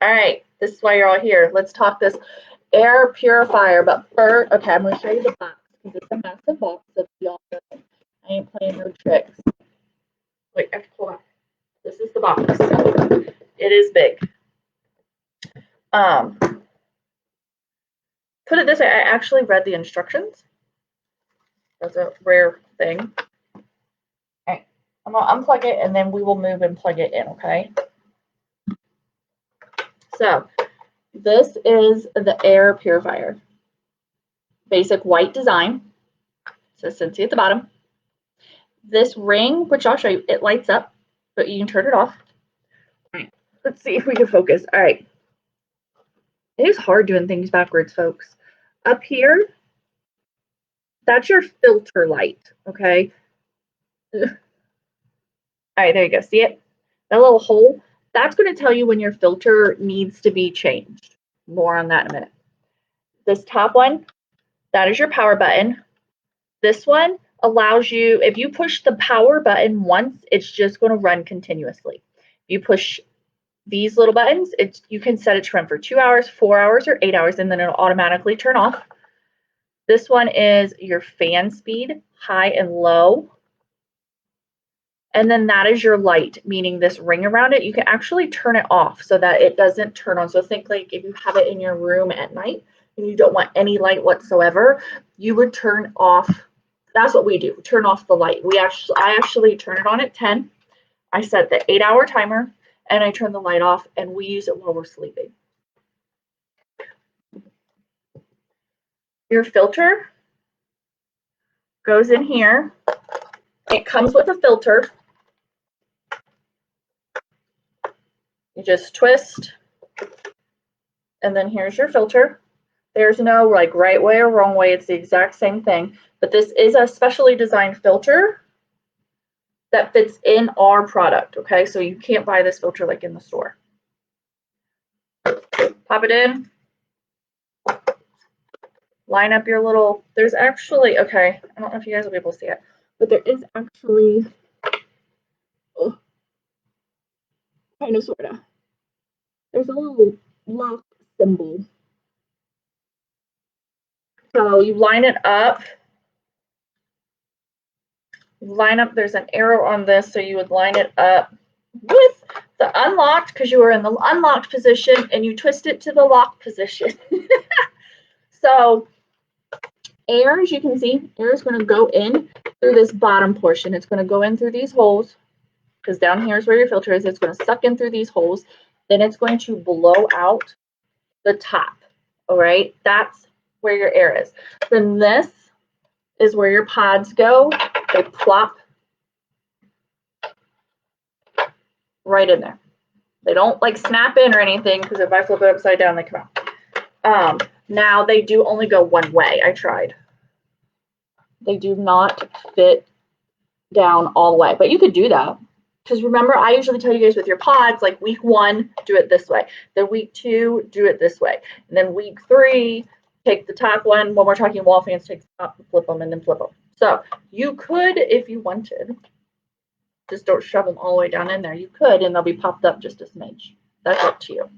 All right, this is why you're all here. Let's talk this air purifier. But first, okay, I'm going to show you the box because it's a massive box. So y'all know I ain't playing no tricks. Wait, I have to pull out. This is the box. It is big. Put it this way, I actually read the instructions. That's a rare thing. All right, I'm going to unplug it and then we will move and plug it in, okay? So, this is the air purifier. Basic white design. It says Scentsy at the bottom. This ring, which I'll show you, it lights up, but you can turn it off. All right, let's see if we can focus. All right. It is hard doing things backwards, folks. Up here, that's your filter light, okay? All right, there you go. See it? That little hole? That's going to tell you when your filter needs to be changed. More on that in a minute. This top one, that is your power button. This one allows you, if you push the power button once, it's just going to run continuously. If you push these little buttons, you can set it to run for 2 hours, 4 hours, or 8 hours, and then it'll automatically turn off. This one is your fan speed, high and low. And then that is your light, meaning this ring around it, you can actually turn it off so that it doesn't turn on. So think like if you have it in your room at night and you don't want any light whatsoever, you would turn off. That's what we do, turn off the light. I actually turn it on at 10. I set the 8-hour timer and I turn the light off and we use it while we're sleeping. Your filter goes in here. It comes with a filter. You just twist, and then here's your filter. There's no like right way or wrong way. It's the exact same thing, but this is a specially designed filter that fits in our product, okay? So you can't buy this filter like in the store. Pop it in. Line up your little, there's actually, okay, I don't know if you guys will be able to see it, but there is actually, kind of, sort of, there's a little lock symbol. So you line it up. There's an arrow on this, so you would line it up with the unlocked, because you were in the unlocked position, and you twist it to the locked position. So air, as you can see, air is going to go in through this bottom portion. It's going to go in through these holes, because down here is where your filter is. It's going to suck in through these holes. Then it's going to blow out the top. All right, that's where your air is. Then this is where your pods go. They plop right in there. They don't like snap in or anything, because if I flip it upside down, they come out. Now they do only go one way. I tried. They do not fit down all the way, but you could do that. Because remember, I usually tell you guys with your pods, like week 1, do it this way. Then week 2, do it this way. And then week 3, take the top one. When we're talking wall fans, take the top, flip them, and then flip them. So you could, if you wanted, just don't shove them all the way down in there. You could, and they'll be popped up just a smidge. That's up to you.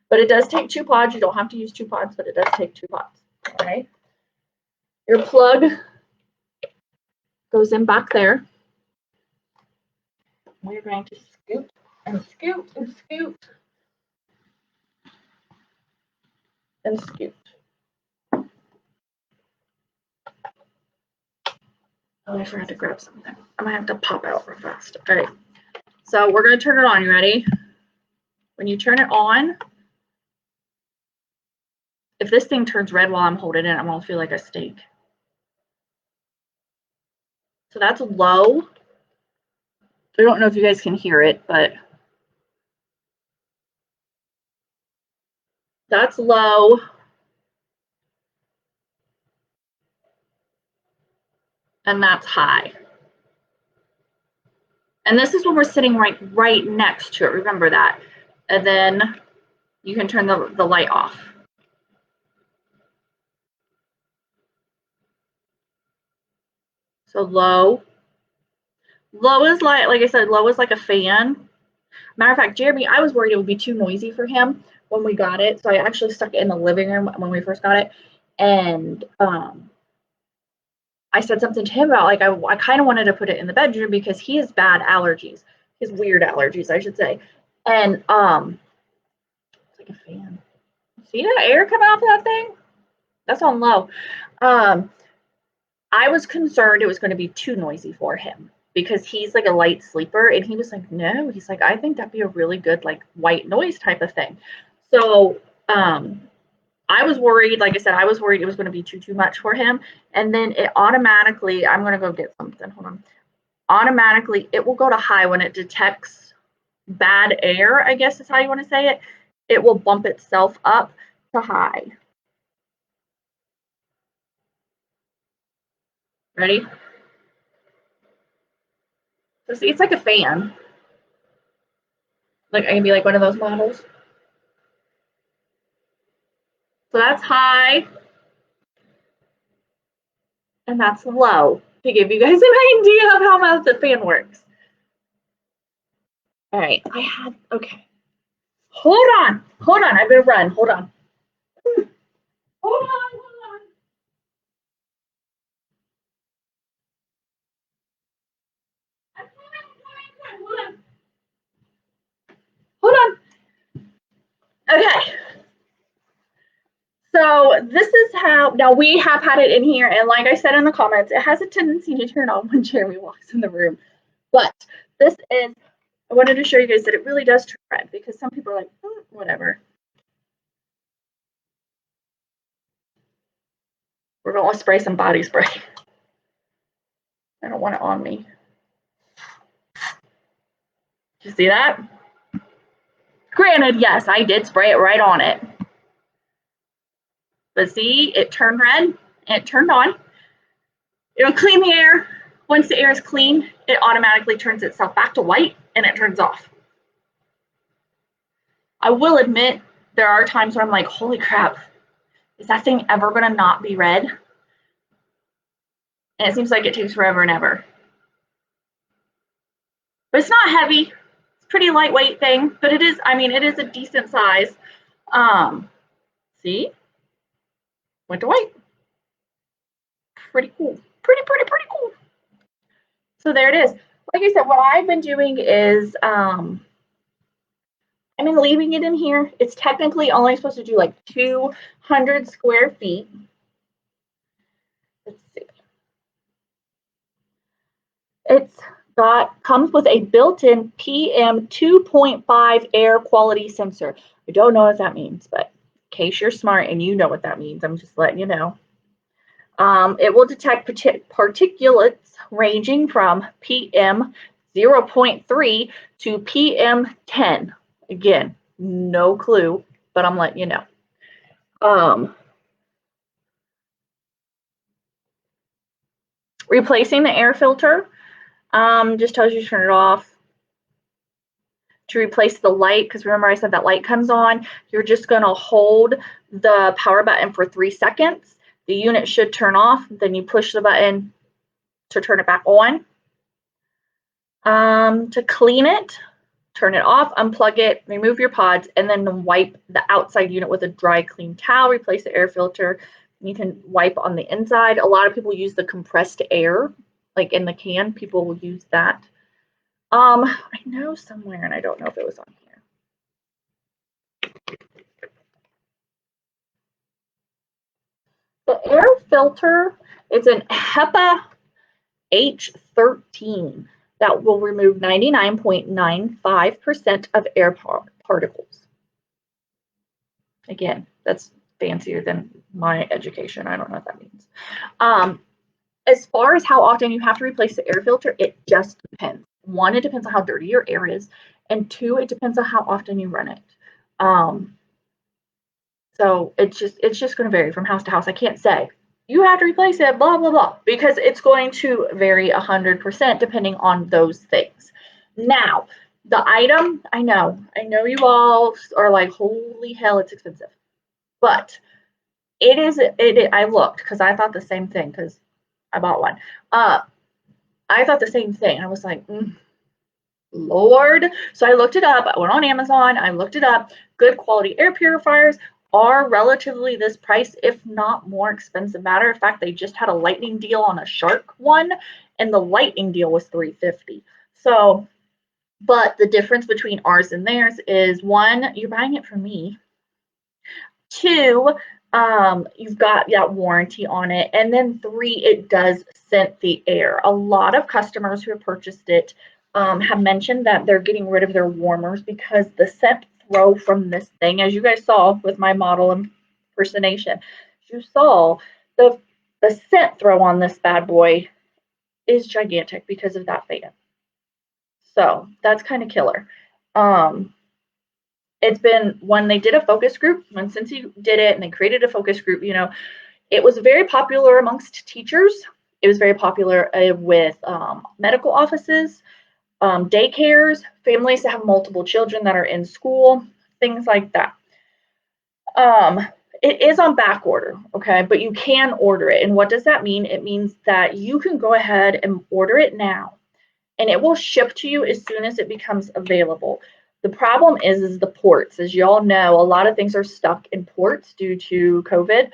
But it does take 2 pods. You don't have to use 2 pods, but it does take 2 pods. All right. Your plug goes in back there. We're going to scoot and scoot and scoot and scoot. Oh, I forgot to grab something. I might have to pop out real fast. All right. So we're going to turn it on. You ready? When you turn it on, if this thing turns red while I'm holding it, I'm going to feel like a steak. So that's low. I don't know if you guys can hear it, but that's low. And that's high. And this is when we're sitting right next to it. Remember that. And then you can turn the light off. So low. Low is like I said, low is like a fan. Matter of fact, Jeremy, I was worried it would be too noisy for him when we got it, so I actually stuck it in the living room when we first got it, and I said something to him about like I kind of wanted to put it in the bedroom because he has bad allergies, his weird allergies, I should say, and it's like a fan. See that air coming off of that thing? That's on low. I was concerned it was going to be too noisy for him because he's like a light sleeper, and he was like, no, he's like, I think that'd be a really good like white noise type of thing. So I was worried, like I said, I was worried it was going to be too much for him. And then it automatically, I'm going to go get something. Hold on. Automatically, it will go to high when it detects bad air, I guess is how you want to say it. It will bump itself up to high. Ready? So see, it's like a fan. Like I can be like one of those models. So that's high. And that's low to give you guys an idea of how much the fan works. All right, okay. Hold on, I'm gonna run, hold on. Hold on. Hold on. Okay. So this is how, now we have had it in here, and like I said in the comments, it has a tendency to turn on when Jeremy walks in the room. But this is, I wanted to show you guys that it really does turn red because some people are like, whatever. We're going to spray some body spray. I don't want it on me. You see that? Granted, yes, I did spray it right on it. But see, it turned red and it turned on. It'll clean the air. Once the air is clean, it automatically turns itself back to white and it turns off. I will admit, there are times where I'm like, holy crap, is that thing ever going to not be red? And it seems like it takes forever and ever. But it's not heavy. It's a pretty lightweight thing, but it is, I mean, it is a decent size. See? Went to white. Pretty cool. Pretty cool. So there it is. Like I said, what I've been doing is I mean, leaving it in here. It's technically only supposed to do like 200 square feet. Let's see. It's comes with a built-in PM 2.5 air quality sensor. I don't know what that means, but in case you're smart and you know what that means, I'm just letting you know. It will detect particulates ranging from PM 0.3 to PM 10. Again, no clue, but I'm letting you know. Replacing the air filter just tells you to turn it off. To replace the light, because remember I said that light comes on, you're just going to hold the power button for 3 seconds. The unit should turn off. Then you push the button to turn it back on. To clean it, turn it off, unplug it, remove your pods, and then wipe the outside unit with a dry, clean towel. Replace the air filter. You can wipe on the inside. A lot of people use the compressed air, like in the can. People will use that. I know somewhere, and I don't know if it was on here. The air filter is an HEPA H13 that will remove 99.95% of air particles. Again, that's fancier than my education. I don't know what that means. As far as how often you have to replace the air filter, it just depends. One, it depends on how dirty your air is, and two, it depends on how often you run it. So it's just going to vary from house to house. I can't say you have to replace it, blah blah blah, because it's going to vary 100% depending on those things. Now, the item, I know you all are like, holy hell, it's expensive, but I looked because I thought the same thing because I bought one. I thought the same thing. I was like, Lord. So I looked it up. I went on Amazon. I looked it up. Good quality air purifiers are relatively this price, if not more expensive. Matter of fact, they just had a lightning deal on a Shark one, and the lightning deal was $350. So, but the difference between ours and theirs is one, you're buying it from me. Two, you've got that warranty on it. And then three, it does scent the air. A lot of customers who have purchased it have mentioned that they're getting rid of their warmers because the scent throw from this thing, as you guys saw with my model impersonation, you saw the scent throw on this bad boy is gigantic because of that fan. So that's kind of killer. It's been when they did a focus group, when Scentsy did it and they created a focus group, you know, it was very popular amongst teachers. It was very popular with medical offices, daycares, families that have multiple children that are in school, things like that. It is on back order, okay, but you can order it. And what does that mean? It means that you can go ahead and order it now, and it will ship to you as soon as it becomes available. The problem is the ports. As you all know, a lot of things are stuck in ports due to COVID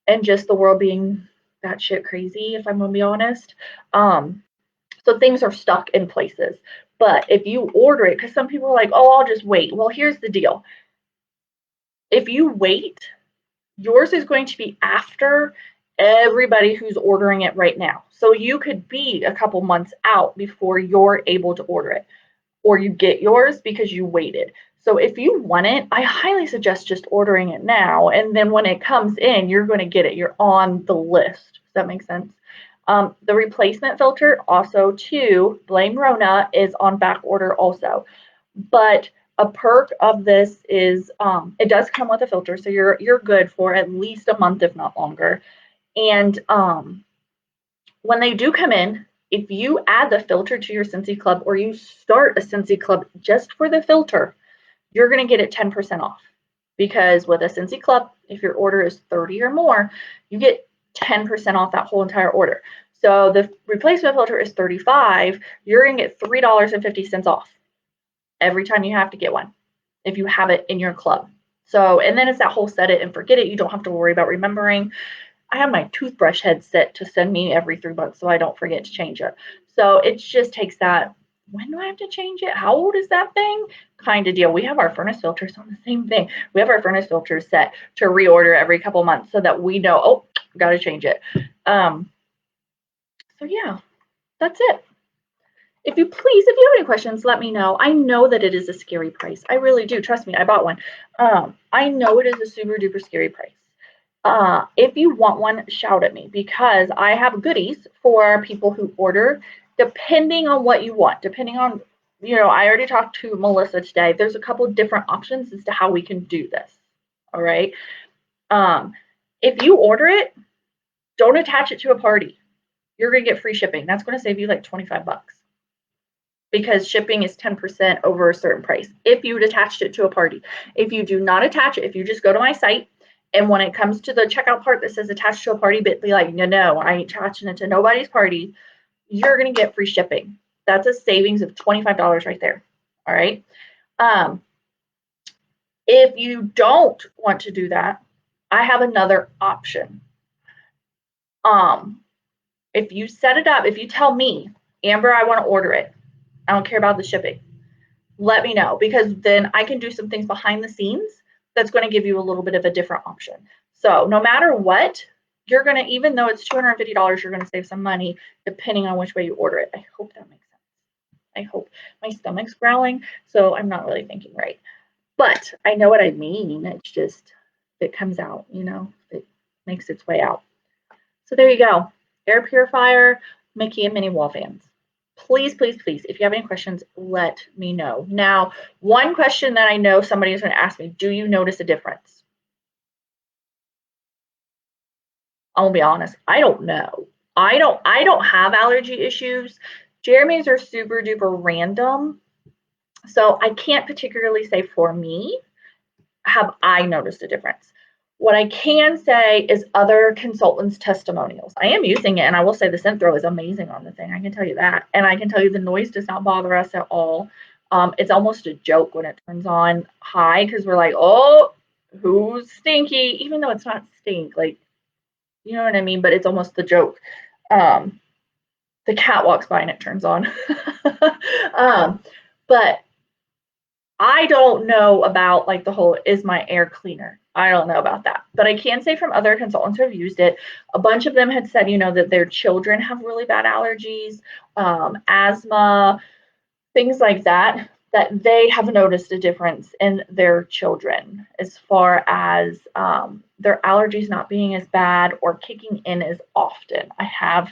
and just the world being batshit crazy, if I'm gonna be honest. So things are stuck in places. But if you order it, because some people are like, oh, I'll just wait. Well, here's the deal. If you wait, yours is going to be after everybody who's ordering it right now. So you could be a couple months out before you're able to order it, or you get yours because you waited. So if you want it, I highly suggest just ordering it now. And then when it comes in, you're going to get it. You're on the list. Does that make sense? The replacement filter also too, blame Rona, is on back order also. But a perk of this is it does come with a filter, so you're good for at least a month, if not longer. And when they do come in, if you add the filter to your Scentsy Club or you start a Scentsy Club just for the filter, you're going to get it 10% off. Because with a Scentsy Club, if your order is 30 or more, you get 10% off that whole entire order. So the replacement filter is 35, you're going to get $3.50 off every time you have to get one if you have it in your club. So, and then it's that whole set it and forget it. You don't have to worry about remembering. I have my toothbrush head set to send me every 3 months so I don't forget to change it. So it just takes that, when do I have to change it? How old is that thing? Kind of deal. We have our furnace filters on the same thing. We have our furnace filters set to reorder every couple months so that we know, oh, got to change it. So yeah, that's it. If you have any questions, let me know. I know that it is a scary price. I really do. Trust me, I bought one. I know it is a super duper scary price. If you want one, shout at me because I have goodies for people who order depending on what you want, depending on, you know, I already talked to Melissa today. There's a couple of different options as to how we can do this. All right. If you order it, don't attach it to a party. You're going to get free shipping. That's going to save you like 25 bucks because shipping is 10% over a certain price if you attached it to a party. If you do not attach it, if you just go to my site, and when it comes to the checkout part that says attached to a party, but be like, no, I ain't attaching it to nobody's party, you're going to get free shipping. That's a savings of $25 right there. All right. If you don't want to do that, I have another option. If you set it up, if you tell me, Amber, I want to order it, I don't care about the shipping, let me know because then I can do some things behind the scenes that's going to give you a little bit of a different option. So no matter what, you're going to, even though it's $250, you're going to save some money depending on which way you order it. I hope that makes sense. I hope. My stomach's growling, so I'm not really thinking right. But I know what I mean. It's just, it comes out, you know, it makes its way out. So there you go. Air purifier, Mickey and Minnie wall fans. Please, please, please, if you have any questions, let me know. Now, one question that I know somebody is going to ask me, do you notice a difference? I'm gonna be honest, I don't know. I don't have allergy issues. Jeremy's are super duper random. So I can't particularly say for me, have I noticed a difference. What I can say is other consultants' testimonials. I am using it, and I will say the scent throw is amazing on the thing. I can tell you that. And I can tell you the noise does not bother us at all. It's almost a joke when it turns on high because we're like, oh, who's stinky? Even though it's not stink, like, you know what I mean? But it's almost the joke. The cat walks by and it turns on. But I don't know about like the whole is my air cleaner. I don't know about that. But I can say from other consultants who have used it, a bunch of them had said, you know, that their children have really bad allergies, asthma, things like that, that they have noticed a difference in their children as far as their allergies not being as bad or kicking in as often. I have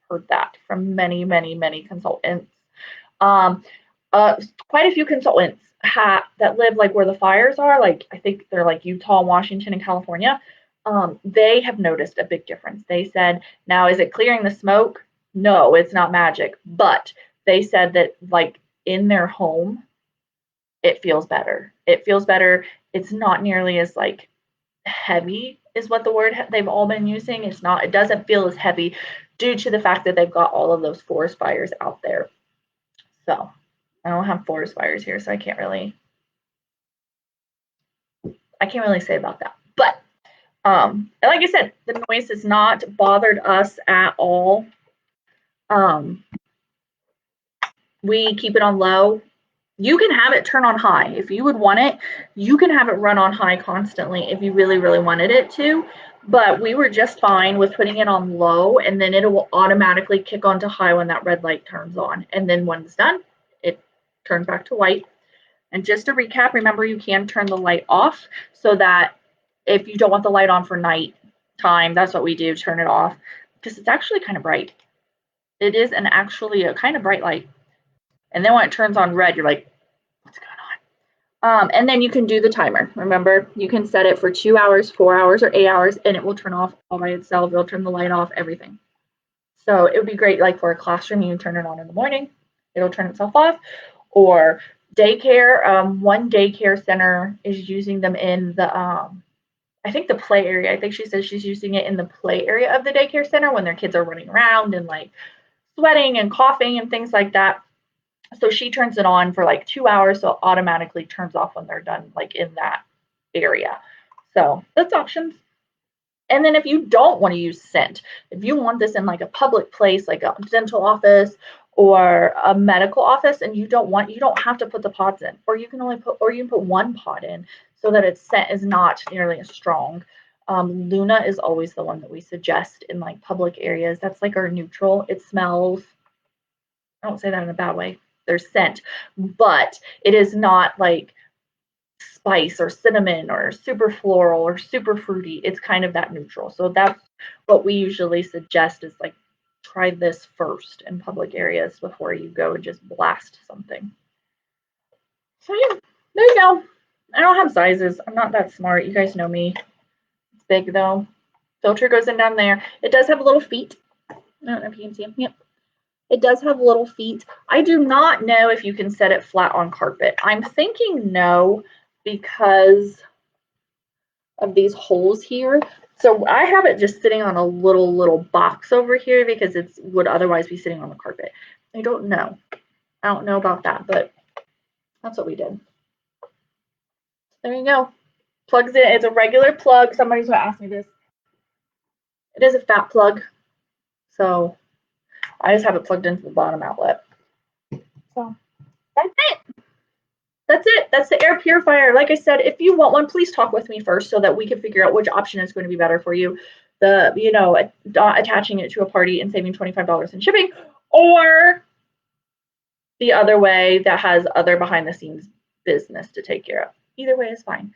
heard that from many consultants. Quite a few consultants that live like where the fires are, like I think they're like Utah, Washington, and California. They have noticed a big difference. They said, now is it clearing the smoke? No, it's not magic, but they said that like in their home, it feels better. It feels better. It's not nearly as like heavy is what the word they've all been using. It doesn't feel as heavy due to the fact that they've got all of those forest fires out there. So I don't have forest fires here, so I can't really say about that. But like I said, the noise has not bothered us at all. We keep it on low. You can have it turn on high. If you would want it, you can have it run on high constantly if you really wanted it to. But we were just fine with putting it on low, and then it will automatically kick on to high when that red light turns on. And then when it's done, it turns back to white. And just to recap, remember you can turn the light off so that if you don't want the light on for night time, that's what we do, turn it off, because it's actually kind of bright. It is actually a kind of bright light. And then when it turns on red, you're like, what's going on? And then you can do the timer. Remember, you can set it for 2 hours, 4 hours, or 8 hours, and it will turn off all by itself. It'll turn the light off, everything. So it would be great, like for a classroom, you turn it on in the morning, it'll turn itself off, or daycare. One daycare center is using them in the, I think the play area. I think she says she's using it in the play area of the daycare center when their kids are running around and like sweating and coughing and things like that. So she turns it on for like 2 hours, so it automatically turns off when they're done, like in that area. So that's options. And then if you don't want to use scent, if you want this in like a public place, like a dental office or a medical office, and you don't have to put the pods in, or you can put one pod in so that its scent is not nearly as strong. Luna is always the one that we suggest in like public areas. That's like our neutral. It smells, I don't say that in a bad way, there's scent, but it is not like spice or cinnamon or super floral or super fruity. It's kind of that neutral. So that's what we usually suggest is like try this first in public areas before you go and just blast something. So yeah, there you go. I don't have sizes. I'm not that smart. You guys know me. It's big though. Filter goes in down there. It does have little feet. I don't know if you can see them. Yep. It does have little feet. I do not know if you can set it flat on carpet. I'm thinking no, because of these holes here. So I have it just sitting on a little box over here because it would otherwise be sitting on the carpet. I don't know. I don't know about that, but that's what we did. There you go. Plugs in. It's a regular plug. Somebody's going to ask me this. It is a fat plug. So I just have it plugged into the bottom outlet. So that's it. That's it. That's the air purifier. Like I said, if you want one, please talk with me first so that we can figure out which option is going to be better for you. Attaching it to a party and saving $25 in shipping, or the other way that has other behind the scenes business to take care of. Either way is fine.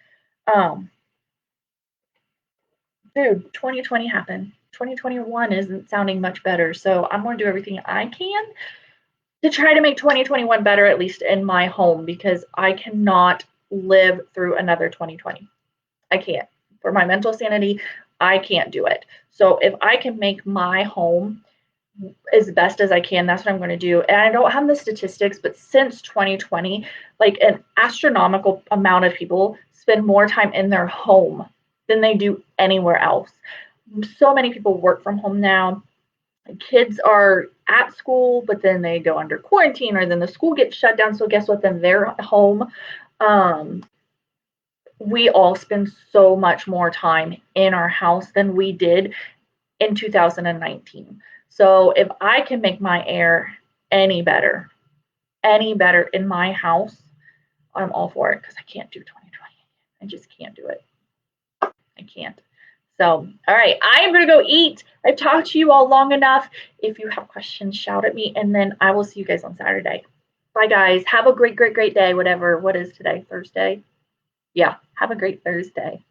Dude, 2020 happened. 2021 isn't sounding much better. So I'm going to do everything I can to try to make 2021 better, at least in my home, because I cannot live through another 2020. I can't. For my mental sanity, I can't do it. So if I can make my home as best as I can, that's what I'm going to do. And I don't have the statistics, but since 2020, like an astronomical amount of people spend more time in their home than they do anywhere else. So many people work from home now. Kids are at school, but then they go under quarantine, or then the school gets shut down. So guess what? Then they're home. We all spend so much more time in our house than we did in 2019. So if I can make my air any better in my house, I'm all for it, because I can't do 2020. I just can't do it. I can't. So, all right, I am going to go eat. I've talked to you all long enough. If you have questions, shout at me, and then I will see you guys on Saturday. Bye, guys. Have a great, great, great day. What is today? Thursday? Yeah, have a great Thursday.